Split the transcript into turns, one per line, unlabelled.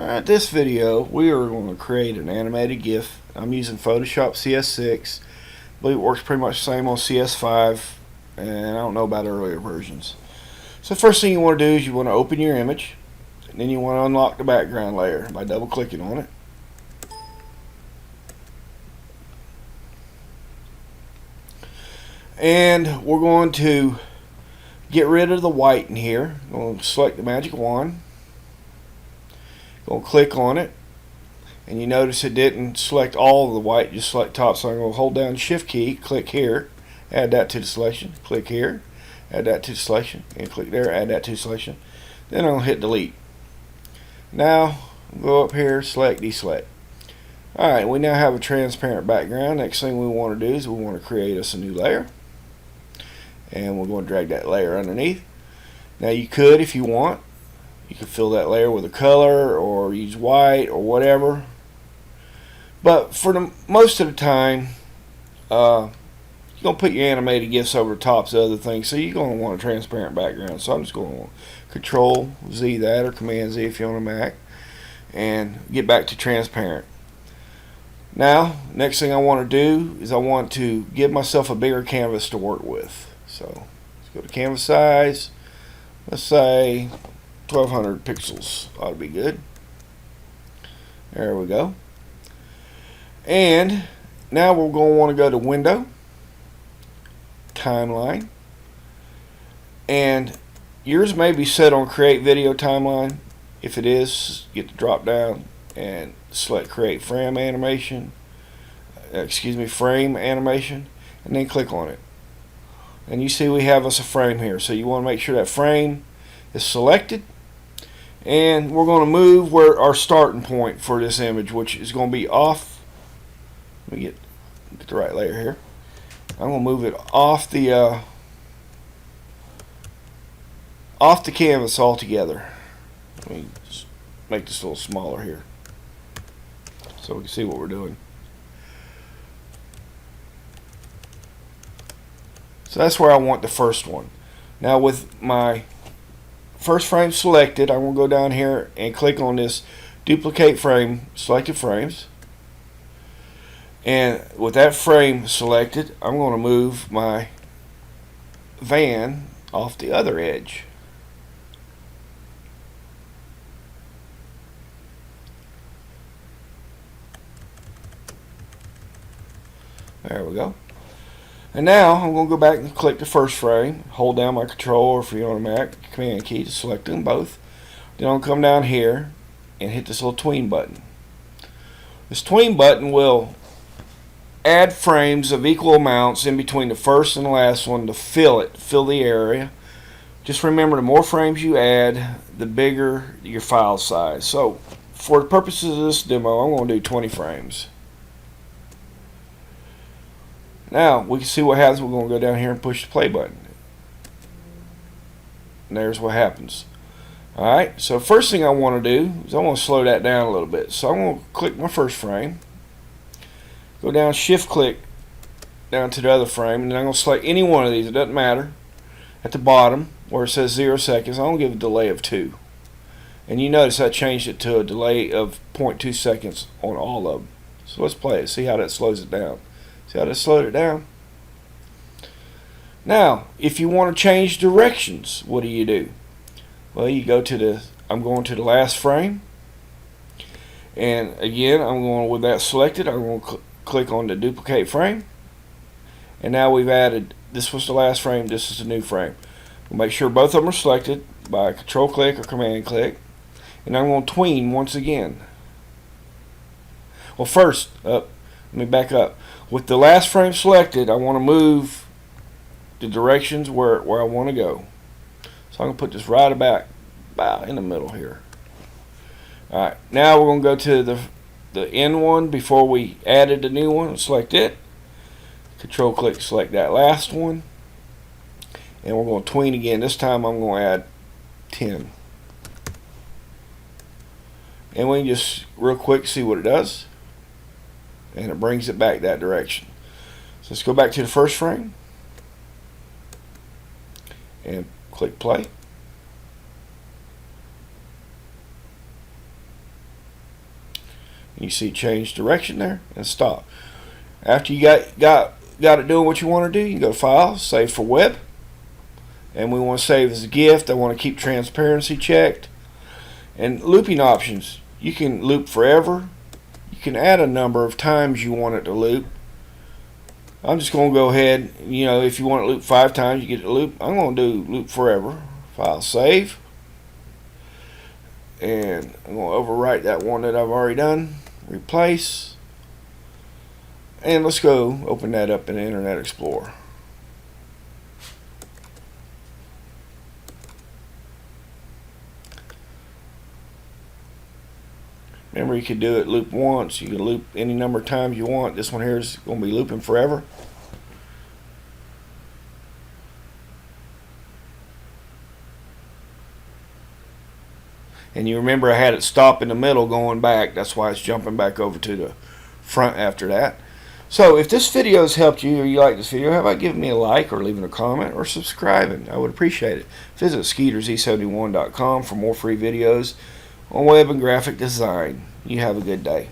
Alright, this video we are going to create an animated GIF. I'm using Photoshop CS6. I believe it works pretty much the same on CS5, and I don't know about earlier versions. So the first thing you want to do is you want to open your image, and then you want to unlock the background layer by double clicking on it. And we're going to get rid of the white in here. I'm going to select the magic wand. Going to click on it, and you notice it didn't select all of the white, just select top. So I'm going to hold down the shift key, click here, add that to the selection, click here, add that to the selection, and click there, add that to the selection. Then I'm going to hit delete. Now go up here, select, deselect. Alright, we now have a transparent background. Next thing we want to do is we want to create us a new layer, and we're going to drag that layer underneath. Now you could, if you want, you can fill that layer with a color or use white or whatever. But for the most of the time, you're going to put your animated GIFs over the tops of other things. So you're going to want a transparent background. So I'm just going to Control Z that, or Command Z if you're on a Mac, and get back to transparent. Now, next thing I want to do is I want to give myself a bigger canvas to work with. So let's go to canvas size. Let's say 1200 pixels ought to be good. There we go. And now we're going to want to go to Window, Timeline, and yours may be set on Create Video Timeline. If it is, get the drop down and select Create Frame Animation, frame animation, and then click on it. And you see we have us a frame here. So you want to make sure that frame is selected. And we're going to move where our starting point for this image, which is going to be off. Let me get the right layer here. I'm going to move it off the canvas altogether. Let me just make this a little smaller here so we can see what we're doing. So that's where I want the first one. Now with my first frame selected, I'm going to go down here and click on this duplicate frame, selected frames, and with that frame selected, I'm going to move my van off the other edge. There we go. And now I'm going to go back and click the first frame, hold down my Control, or if you're on a Mac, Command key to select them both. Then I'll come down here and hit this little tween button. This tween button will add frames of equal amounts in between the first and the last one to fill the area. Just remember, the more frames you add, the bigger your file size. So for the purposes of this demo, I'm going to do 20 frames. Now we can see what happens. We're going to go down here and push the play button. And there's what happens. Alright, so first thing I want to do is I want to slow that down a little bit. So I'm going to click my first frame, go down, shift click down to the other frame, and then I'm going to select any one of these. It doesn't matter. At the bottom where it says 0 seconds, I'm going to give a delay of 2. And you notice I changed it to a delay of 0.2 seconds on all of them. So let's play it, see how that slows it down. See how that slowed it down? Now, if you want to change directions, what do? Well, you go to I'm going to the last frame, and again, I'm going with that selected. I'm going to click on the duplicate frame, and now we've added, this was the last frame, this is the new frame. We'll make sure both of them are selected by Control click or Command click, and I'm going to tween once again. Well, first, let me back up. With the last frame selected, I want to move the directions where I want to go. So I'm going to put this right about in the middle here. Alright, now we're going to go to the end one before we added the new one. Select it. Control click, select that last one. And we're going to tween again. This time I'm going to add 10. And we can just real quick see what it does. And it brings it back that direction. So let's go back to the first frame and click play. You see change direction there and stop. After you got it doing what you want to do, you can go to File, Save for Web. And we want to save as a gift. I want to keep transparency checked. And looping options. You can loop forever. You can add a number of times you want it to loop. I'm just going to go ahead, if you want to loop 5 times, you get to loop. I'm going to do loop forever. File, save. And I'm going to overwrite that one that I've already done. Replace. And let's go open that up in Internet Explorer. Remember, you could do it loop once. You can loop any number of times you want. This one here is going to be looping forever. And you remember I had it stop in the middle going back. That's why it's jumping back over to the front after that. So if this video has helped you, or you like this video, how about giving me a like or leaving a comment or subscribing? I would appreciate it. Visit SkeetersE71.com for more free videos on web and graphic design. You have a good day.